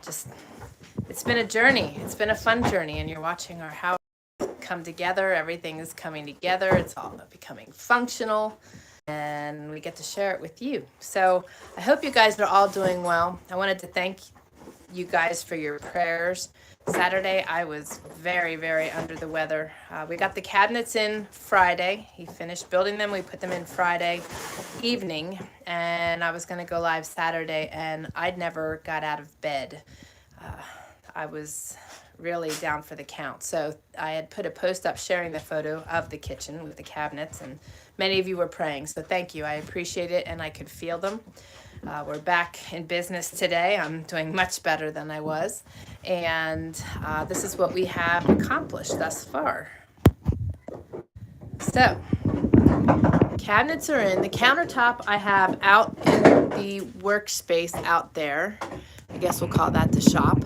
just, it's been a journey. It's been a fun journey, and you're watching our house come together. Everything is coming together. It's all becoming functional, and we get to share it with you. So I hope you guys are all doing well. I wanted to thank you guys for your prayers. Saturday, I was very, very under the weather. We got the cabinets in Friday. He finished building them. We put them in Friday evening, and I was going to go live Saturday, and I'd never got out of bed. I was really down for the count. So I had put a post up sharing the photo of the kitchen with the cabinets, and many of you were praying. So thank you. I appreciate it, and I could feel them. We're back in business today. I'm doing much better than I was. And this is what we have accomplished thus far. So, cabinets are in. The countertop I have out in the workspace out there. I guess we'll call that the shop.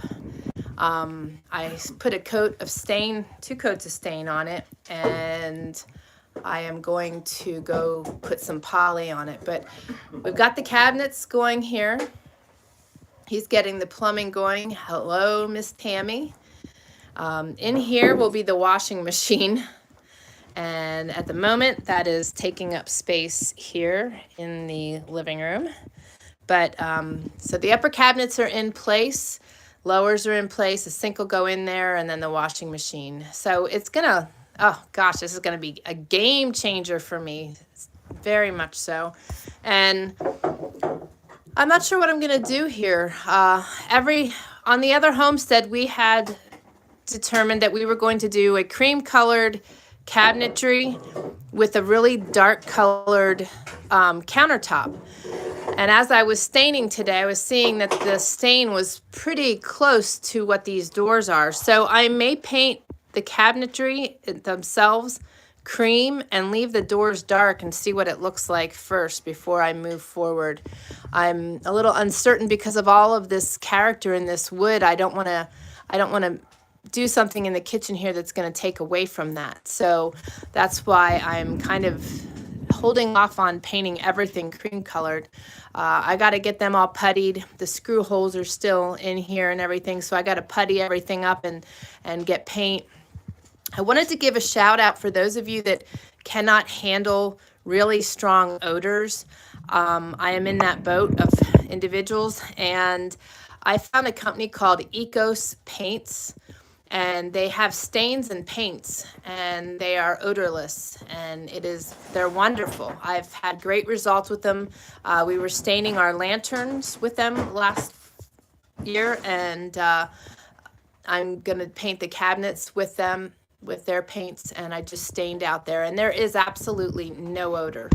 I put a coat of stain, 2 coats of stain on it, and I am going to go put some poly on it. But we've got the cabinets going here. He's getting the plumbing going. Hello, Miss Tammy. In here will be the washing machine. And at the moment, that is taking up space here in the living room. But so the upper cabinets are in place. Lowers are in place. The sink will go in there, and then the washing machine. So it's going to, oh gosh, this is going to be a game changer for me. Very much so. And I'm not sure what I'm going to do here. On the other homestead, we had determined that we were going to do a cream colored cabinetry with a really dark colored countertop. And as I was staining today, I was seeing that the stain was pretty close to what these doors are. So I may paint the cabinetry themselves cream and leave the doors dark and see what it looks like first before I move forward. I'm a little uncertain because of all of this character in this wood. I don't want to do something in the kitchen here that's going to take away from that. So that's why I'm kind of holding off on painting everything cream colored. I got to get them all puttied. The screw holes are still in here and everything, so I got to putty everything up and get paint. I wanted to give a shout out for those of you that cannot handle really strong odors. I am in that boat of individuals, and I found a company called Ecos Paints, and they have stains and paints, and they are odorless, and they're wonderful. I've had great results with them. We were staining our lanterns with them last year, and I'm gonna paint the cabinets with them, with their paints, and I just stained out there, and there is absolutely no odor.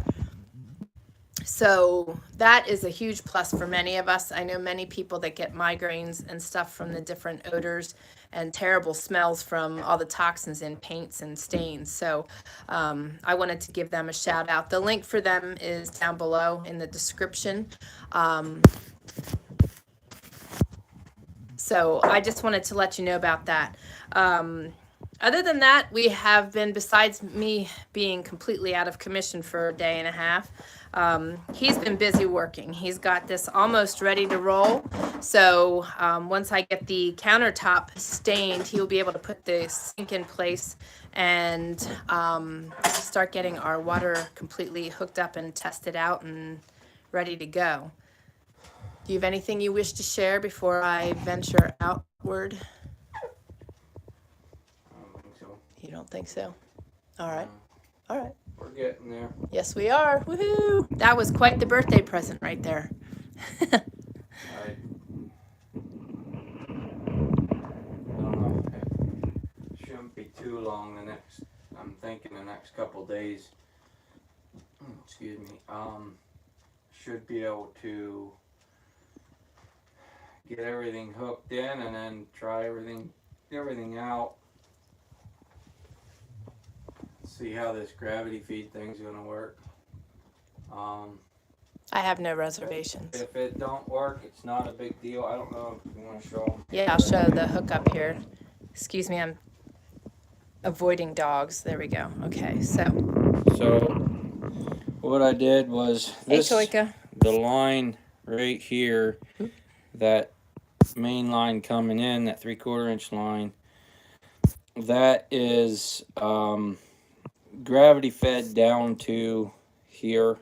So that is a huge plus for many of us. I know many people that get migraines and stuff from the different odors and terrible smells from all the toxins in paints and stains. So I wanted to give them a shout out. The link for them is down below in the description. So I just wanted to let you know about that. Other than that, we have been, besides me being completely out of commission for a day and a half, he's been busy working. He's got this almost ready to roll. So once I get the countertop stained, he'll be able to put the sink in place and start getting our water completely hooked up and tested out and ready to go. Do you have anything you wish to share before I venture outward? You don't think so? All right. All right. We're getting there. Yes, we are. Woohoo! That was quite the birthday present right there. I don't know. It shouldn't be too long. I'm thinking the next couple days. Excuse me. Should be able to get everything hooked in and then try everything out. See how this gravity feed thing's gonna work. I have no reservations. If it don't work, it's not a big deal. I don't know if you want to show them. Yeah, I'll show the hookup here. Excuse me, I'm avoiding dogs. There we go. Okay, so what I did was hey, Toika. the line right here that main line coming in, that 3/4 inch line, that is gravity fed down to here.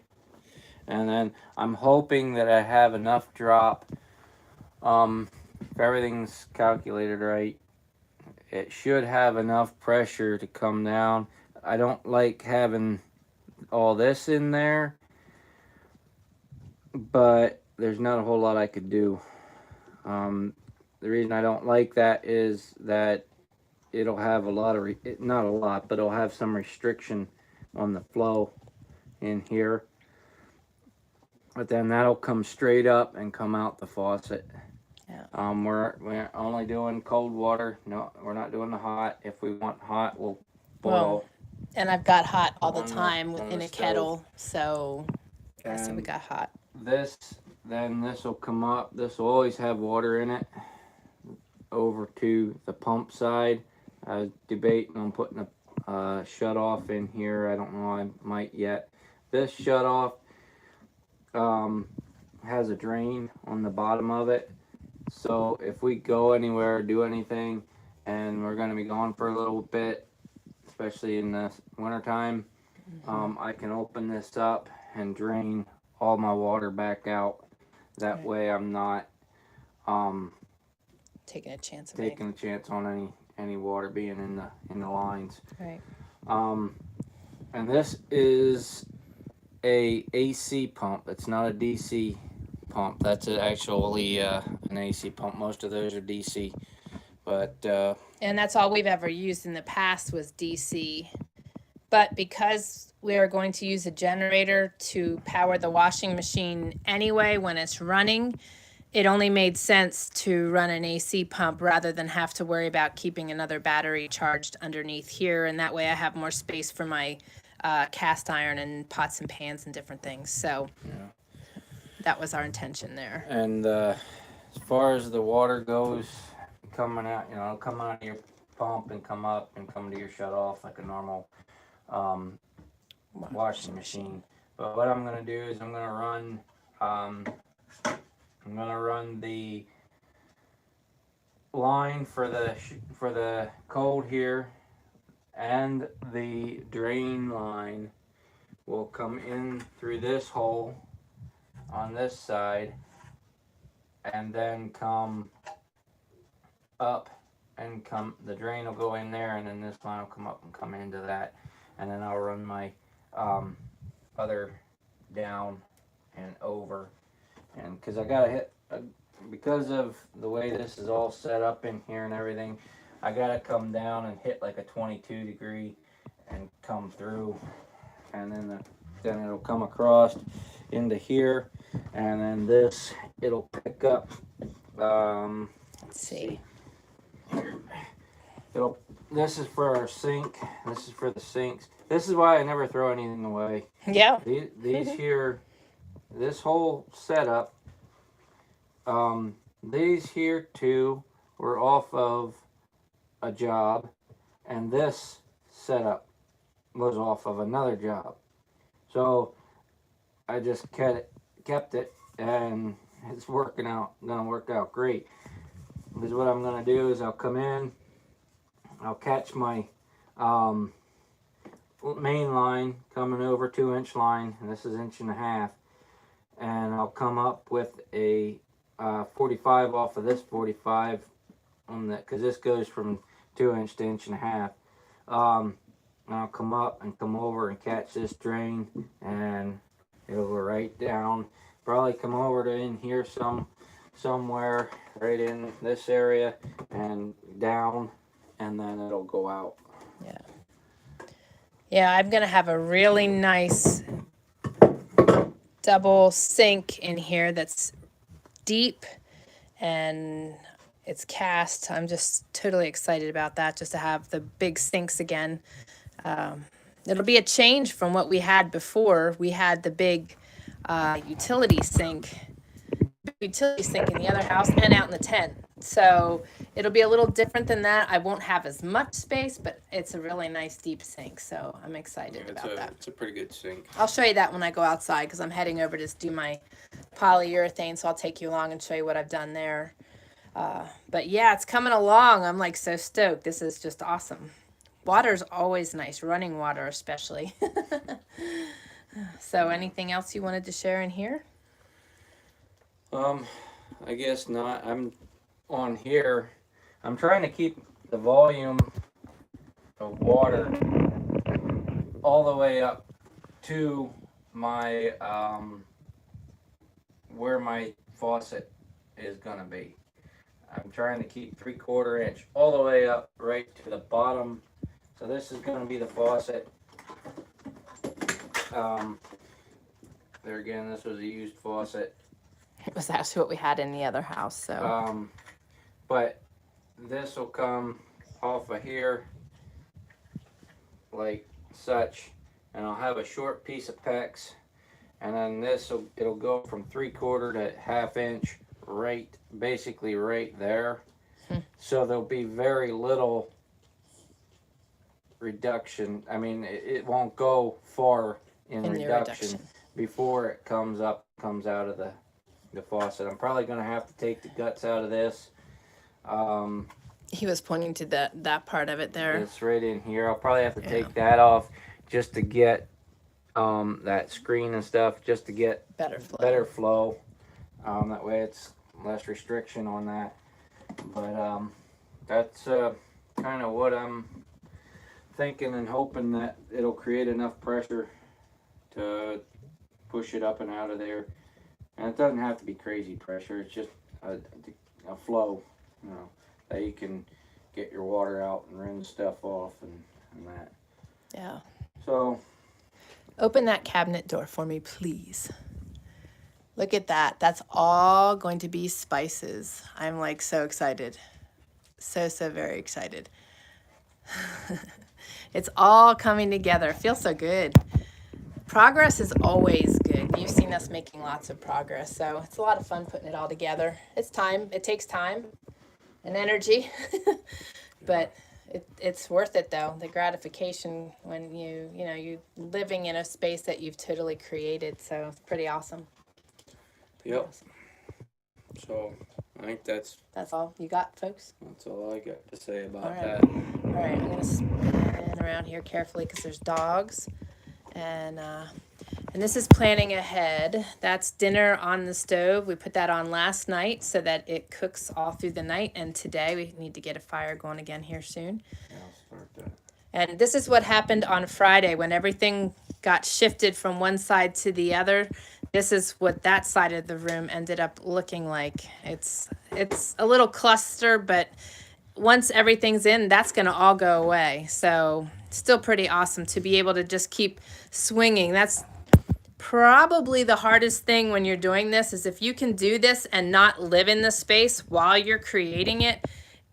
And then I'm hoping that I have enough drop. If everything's calculated right, it should have enough pressure to come down. I don't like having all this in there, but there's not a whole lot I could do. The reason I don't like that is that it'll have a lot of, not a lot, but it'll have some restriction on the flow in here. But then that'll come straight up and come out the faucet. Yeah. We're only doing cold water. No, we're not doing the hot. If we want hot, we'll Well, and I've got hot all the on the- time on in the a kettle, so I said we And got hot. this will come up. This will always have water in it. Over to the pump side. I was debating on putting a shut off in here. I don't know. I might yet. This shut off has a drain on the bottom of it. So if we go anywhere, do anything, and we're going to be gone for a little bit, especially in the wintertime, I can open this up and drain all my water back out. That Right. way I'm not Taking a chance of taking a chance on any water being in the lines. Right. And this is a AC pump. It's not a DC pump. That's actually an AC pump. Most of those are DC, but And that's all we've ever used in the past was DC. But because we are going to use a generator to power the washing machine anyway when it's running, it only made sense to run an AC pump rather than have to worry about keeping another battery charged underneath here. And that way I have more space for my cast iron and pots and pans and different things. So that was our intention there. And as far as the water goes, coming out, it'll come out of your pump and come up and come to your shut off like a normal washing machine. But what I'm gonna do is I'm gonna run the line for the cold here, and the drain line will come in through this hole on this side, and then come up and the drain will go in there, and then this line will come up and come into that, and then I'll run my other down and over. And because I gotta hit, because of the way this is all set up in here and everything, I gotta come down and hit like a 22 degree and come through, and then it'll come across into here, and then it'll pick up. Let's see. This is for our sink. This is for the sinks. This is why I never throw anything away. Yeah. These here, this whole setup, these here two were off of a job, and this setup was off of another job. So I just kept it, and it's gonna work out great. Because what I'm gonna do is I'll come in, I'll catch my main line coming over 2-inch line, and this is 1.5 inches, and I'll come up with a 45 off of this 45 on that, because this goes from 2-inch to 1.5 inches. And I'll come up and come over and catch this drain, and it'll go right down. Probably come over to in here somewhere right in this area and down, and then it'll go out. Yeah. Yeah, I'm gonna have a really nice double sink in here that's deep and it's cast. I'm just totally excited about that, just to have the big sinks again. It'll be a change from what we had before. We had the big utility sink in the other house and out in the tent. So it'll be a little different than that. I won't have as much space, but it's a really nice deep sink. So I'm excited about that. It's a pretty good sink. I'll show you that when I go outside, because I'm heading over to do my polyurethane. So I'll take you along and show you what I've done there. But yeah, it's coming along. I'm like so stoked. This is just awesome. Water's always nice, running water especially. So anything else you wanted to share in here? I guess not. I'm on here. I'm trying to keep the volume of water all the way up to my where my faucet is gonna be. I'm trying to keep 3/4 inch all the way up right to the bottom. So this is gonna be the faucet. There again, this was a used faucet. It was actually what we had in the other house. So But this will come off of here like such, and I'll have a short piece of PEX, and then it'll go from 3/4 to 1/2 inch right, basically right there. So there'll be very little reduction. I mean, it won't go far in reduction before it comes out of the faucet. I'm probably going to have to take the guts out of this. He was pointing to that part of it there. It's right in here. I'll probably have to take that off just to get that screen and stuff, just to get better flow. That way it's less restriction on that. But that's kind of what I'm thinking and hoping, that it'll create enough pressure to push it up and out of there. And it doesn't have to be crazy pressure. It's just a flow, you know, that you can get your water out and rinse stuff off and that. Yeah. So open that cabinet door for me, please. Look at that. That's all going to be spices. I'm like so excited. So very excited. It's all coming together. It feels so good. Progress is always good. You've seen us making lots of progress, so it's a lot of fun putting it all together. It's time. It takes time and energy, but it's worth it though. The gratification when you're living in a space that you've totally created. So it's pretty awesome. Yep. So I think that's all you got, folks. That's all I got to say about right. that. All right, I'm gonna spin around here carefully because there's dogs, and this is planning ahead. That's dinner on the stove. We put that on last night so that it cooks all through the night, and today we need to get a fire going again here soon. Yeah, I'll start that. And this is what happened on Friday when everything got shifted from one side to the other. This is what that side of the room ended up looking like. It's a little cluster, but once everything's in, that's going to all go away. So still pretty awesome to be able to just keep swinging. That's probably the hardest thing when you're doing this, is if you can do this and not live in the space while you're creating it,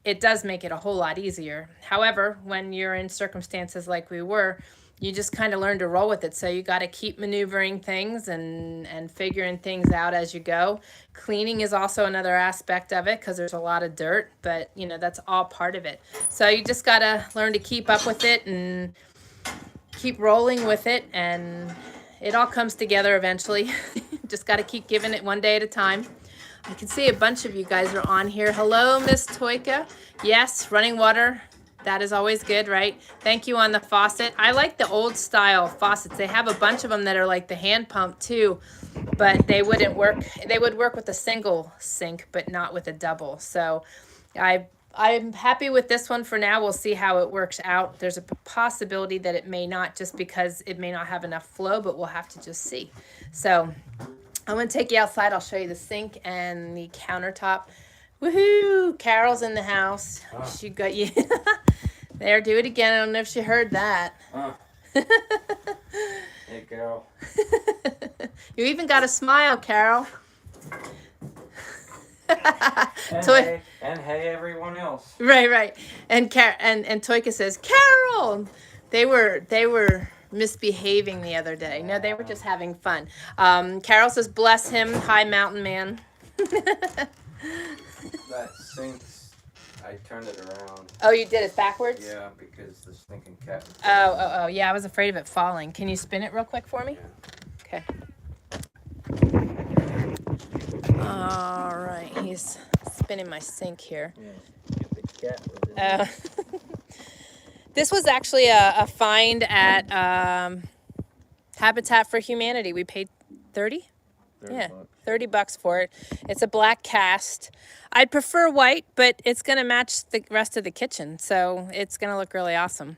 it does make it a whole lot easier. However, when you're in circumstances like we were, you just kind of learn to roll with it. So you got to keep maneuvering things and figuring things out as you go. Cleaning is also another aspect of it because there's a lot of dirt, but that's all part of it. So you just got to learn to keep up with it and keep rolling with it, and it all comes together eventually. Just got to keep giving it one day at a time. I can see a bunch of you guys are on here. Hello, Miss Toika. Yes, running water. That is always good, right? Thank you on the faucet. I like the old style faucets. They have a bunch of them that are like the hand pump too, but they wouldn't work. They would work with a single sink, but not with a double. So I'm happy with this one for now. We'll see how it works out. There's a possibility that it may not, just because it may not have enough flow, but we'll have to just see. So I'm going to take you outside. I'll show you the sink and the countertop. Woohoo! Carol's in the house. She got you. There, do it again. I don't know if she heard that. Hey, Carol. You even got a smile, Carol. And hey, everyone else. Right. And Toika says, Carol! They were misbehaving the other day. No, they were just having fun. Carol says, bless him. Hi, mountain man. That sinks, I turned it around. Oh, you did it backwards? Yeah, because the stinking cat. Oh, yeah, I was afraid of it falling. Can you spin it real quick for me? Yeah. Okay. All right, he's spinning my sink here. Yeah, the cat was in there. This was actually a find at Habitat for Humanity. We paid 30? 30 Yeah, bucks. 30 bucks for it. It's a black cast. I'd prefer white, but it's going to match the rest of the kitchen, so it's going to look really awesome.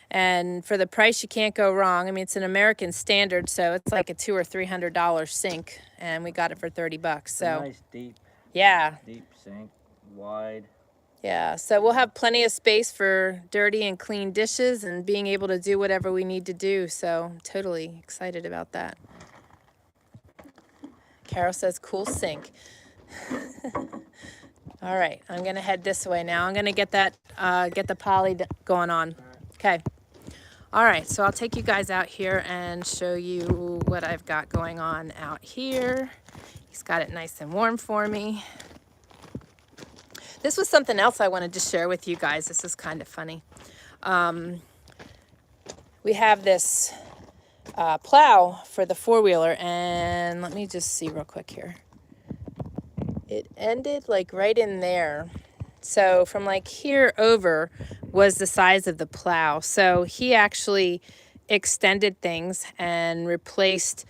And for the price, you can't go wrong. I mean, it's an American standard, so it's like a $200 or $300 sink, and we got it for 30 bucks. It's So a nice deep sink, wide. yeah, so we'll have plenty of space for dirty and clean dishes and being able to do whatever we need to do. So I'm totally excited about that. Carol says, cool sink. All right, I'm gonna head this way now. I'm gonna get that, get the poly going on. Okay. All right, so I'll take you guys out here and show you what I've got going on out here. He's got it nice and warm for me. This was something else I wanted to share with you guys. This is kind of funny. We have this plow for the four-wheeler, and let me just see real quick here. It ended like right in there. So from like here over was the size of the plow. So he actually extended things and replaced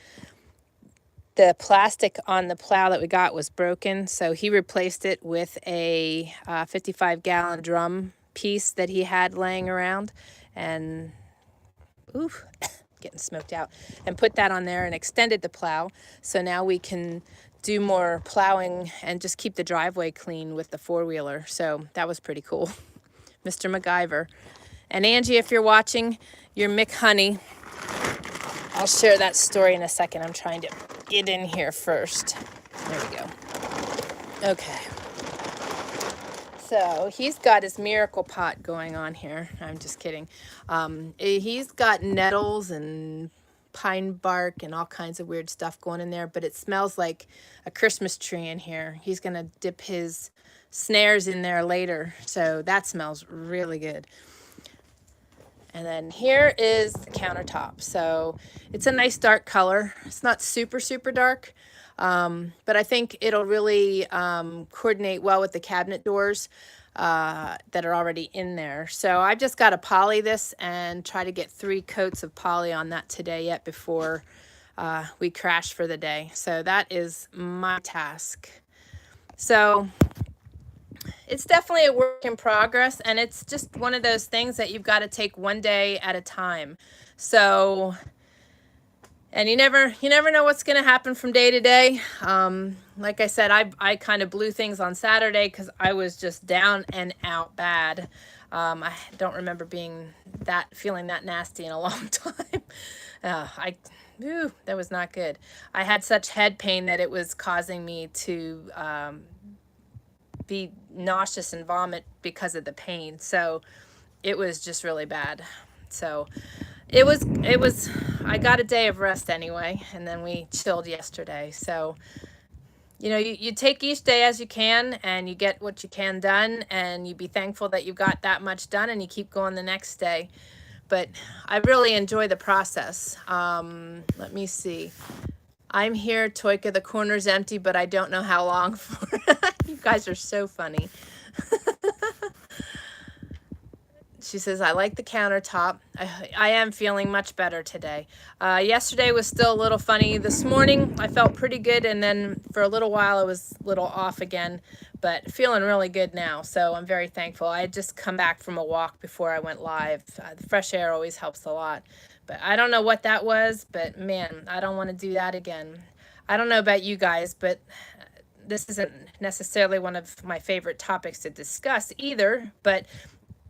the plastic on the plow that we got was broken. So he replaced it with a 55-gallon drum piece that he had laying around, and oof, getting smoked out, and put that on there and extended the plow. So now we can do more plowing and just keep the driveway clean with the four-wheeler. So that was pretty cool. Mr. MacGyver. And Angie, if you're watching, you're Mick Honey. I'll share that story in a second. I'm trying to get in here first. There we go. Okay. So he's got his miracle pot going on here. I'm just kidding. He's got nettles and pine bark and all kinds of weird stuff going in there, but it smells like a Christmas tree in here. He's going to dip his snares in there later, so that smells really good. And then here is the countertop. So it's a nice dark color. It's not super, super dark, but I think it'll really coordinate well with the cabinet doors that are already in there. So I've just got to poly this and try to get 3 coats of poly on that today yet before we crash for the day. So that is my task. So it's definitely a work in progress, and it's just one of those things that you've got to take one day at a time. So, and you never know what's going to happen from day to day. Like I said, I kind of blew things on Saturday because I was just down and out bad. I don't remember feeling that nasty in a long time. That was not good. I had such head pain that it was causing me to be nauseous and vomit because of the pain. So it was just really bad. So it was I got a day of rest anyway, and then we chilled yesterday. So you know, you take each day as you can, and you get what you can done, and you be thankful that you got that much done, and you keep going the next day. But I really enjoy the process. Let me see. I'm here, Toika. The corner's empty, but I don't know how long for. You guys are so funny. She says, I like the countertop. I am feeling much better today. Yesterday was still a little funny. This morning, I felt pretty good, and then for a little while, I was a little off again, but feeling really good now, so I'm very thankful. I had just come back from a walk before I went live. The fresh air always helps a lot. But I don't know what that was, but man, I don't want to do that again. I don't know about you guys, but this isn't necessarily one of my favorite topics to discuss either, but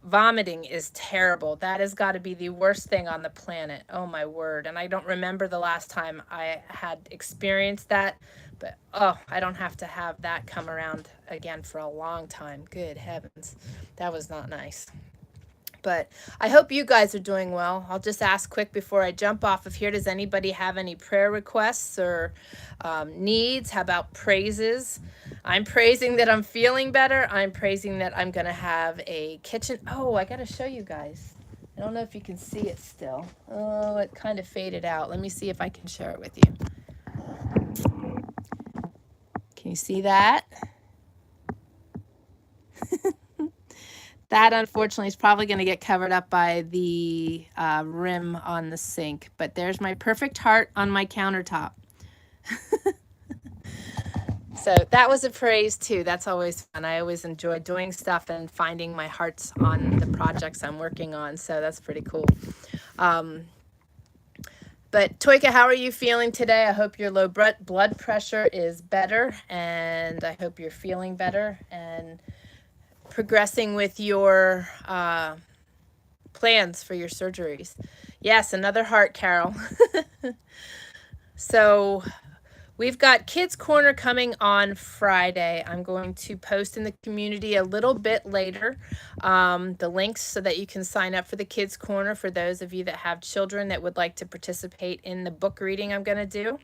vomiting is terrible. That has got to be the worst thing on the planet. Oh my word. And I don't remember the last time I had experienced that, but oh, I don't have to have that come around again for a long time. Good heavens. That was not nice. But I hope you guys are doing well. I'll just ask quick before I jump off of here. Does anybody have any prayer requests or needs? How about praises? I'm praising that I'm feeling better. I'm praising that I'm going to have a kitchen. Oh, I got to show you guys. I don't know if you can see it still. Oh, it kind of faded out. Let me see if I can share it with you. Can you see that? That unfortunately is probably going to get covered up by the rim on the sink. But there's my perfect heart on my countertop. So that was a praise too. That's always fun. I always enjoy doing stuff and finding my hearts on the projects I'm working on. So that's pretty cool. But Toika, how are you feeling today? I hope your low blood pressure is better, and I hope you're feeling better and progressing with your plans for your surgeries. Yes, another heart, Carol. So we've got Kids Corner coming on Friday. I'm going to post in the community a little bit later the links so that you can sign up for the Kids Corner for those of you that have children that would like to participate in the book reading I'm going to do.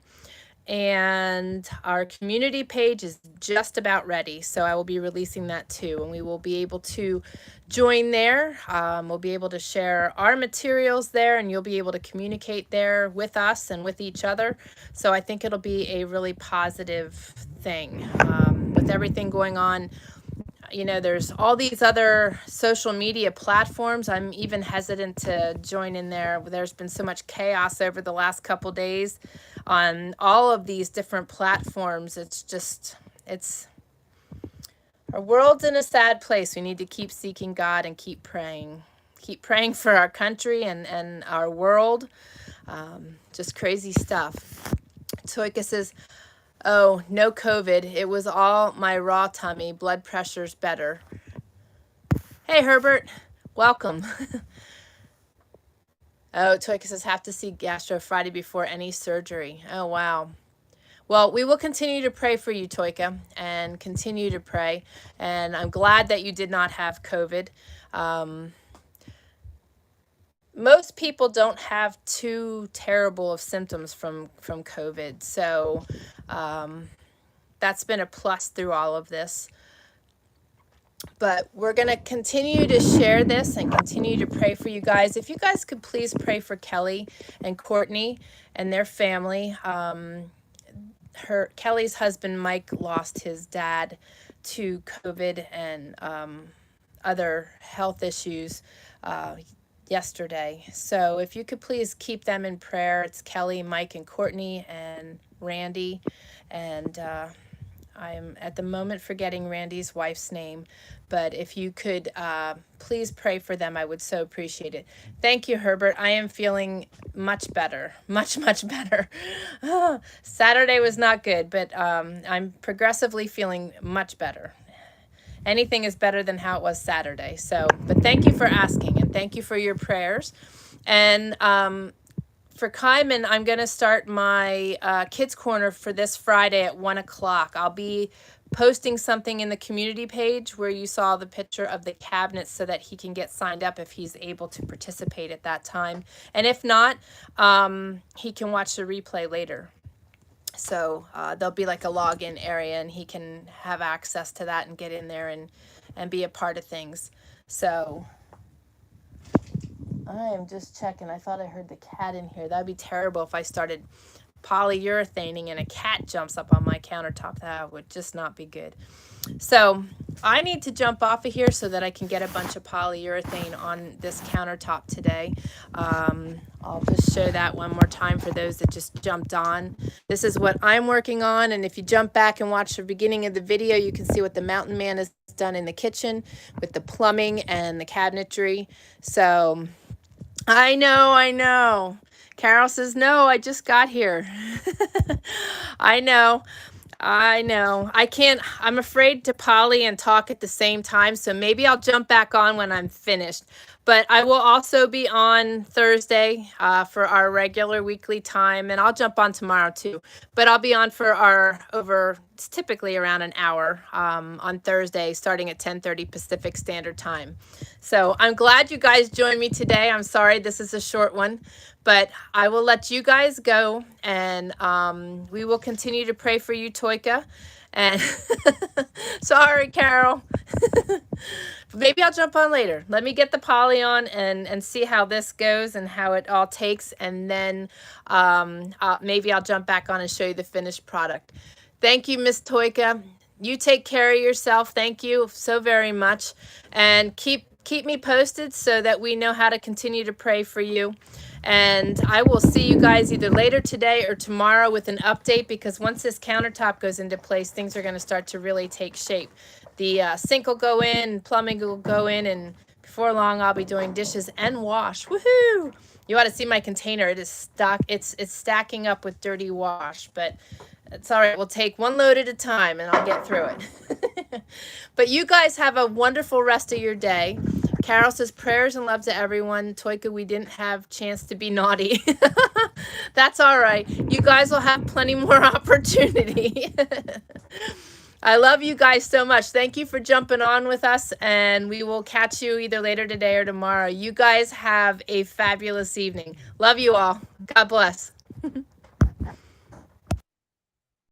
And our community page is just about ready, so I will be releasing that too, and we will be able to join there. We'll be able to share our materials there, and you'll be able to communicate there with us and with each other. So I think it'll be a really positive thing. With everything going on, you know, there's all these other social media platforms. I'm even hesitant to join in there. There's been so much chaos over the last couple days on all of these different platforms. Our world's in a sad place. We need to keep seeking God and keep praying for our country and our world. Just crazy stuff. Toika says, oh, no COVID. It was all my raw tummy. Blood pressure's better. Hey, Herbert. Welcome. Oh, Toika says, have to see gastro Friday before any surgery. Oh, wow. Well, we will continue to pray for you, Toika, and continue to pray. And I'm glad that you did not have COVID. Most people don't have too terrible of symptoms from COVID. So that's been a plus through all of this. But we're going to continue to share this and continue to pray for you guys. If you guys could please pray for Kelly and Courtney and their family. Kelly's husband, Mike, lost his dad to COVID and other health issues yesterday. So if you could please keep them in prayer. It's Kelly, Mike, and Courtney, and Randy. And I'm at the moment forgetting Randy's wife's name, but if you could please pray for them, I would so appreciate it. Thank you, Herbert. I am feeling much better, much better. Saturday was not good, but I'm progressively feeling much better. Anything is better than how it was Saturday. So, but thank you for asking, and thank you for your prayers. And for Kaiman, I'm going to start my Kids Corner for this Friday at 1 o'clock. I'll be posting something in the community page where you saw the picture of the cabinets so that he can get signed up if he's able to participate at that time. And if not, he can watch the replay later. So there'll be like a login area and he can have access to that and get in there and be a part of things. So I am just checking. I thought I heard the cat in here. That'd be terrible if I started polyurethaning and a cat jumps up on my countertop. That would just not be good. So I need to jump off of here so that I can get a bunch of polyurethane on this countertop today. I'll just show that one more time for those that just jumped on. This is what I'm working on, and if you jump back and watch the beginning of the video, you can see what the Mountain Man has done in the kitchen with the plumbing and the cabinetry. So I know. Carol says, no, I just got here. I know. I can't, I'm afraid to poly and talk at the same time, so maybe I'll jump back on when I'm finished. But I will also be on Thursday for our regular weekly time, and I'll jump on tomorrow too. But I'll be on for it's typically around an hour on Thursday, starting at 10:30 Pacific Standard Time. So I'm glad you guys joined me today. I'm sorry this is a short one, but I will let you guys go, and we will continue to pray for you, Toika. And sorry, Carol. Maybe I'll jump on later. Let me get the poly on and see how this goes and how it all takes, and then maybe I'll jump back on and show you the finished product. Thank you, Miss Toika. You take care of yourself. Thank you so very much, and keep keep me posted so that we know how to continue to pray for you. And I will see you guys either later today or tomorrow with an update, because once this countertop goes into place, things are going to start to really take shape. The sink will go in, plumbing will go in, and before long I'll be doing dishes and wash. Woohoo! You ought to see my container. It is stock. It's stacking up with dirty wash, but it's all right. We'll take one load at a time, and I'll get through it. But you guys have a wonderful rest of your day. Carol says prayers and love to everyone. Toika, we didn't have chance to be naughty. That's all right. You guys will have plenty more opportunity. I love you guys so much. Thank you for jumping on with us, and we will catch you either later today or tomorrow. You guys have a fabulous evening. Love you all. God bless.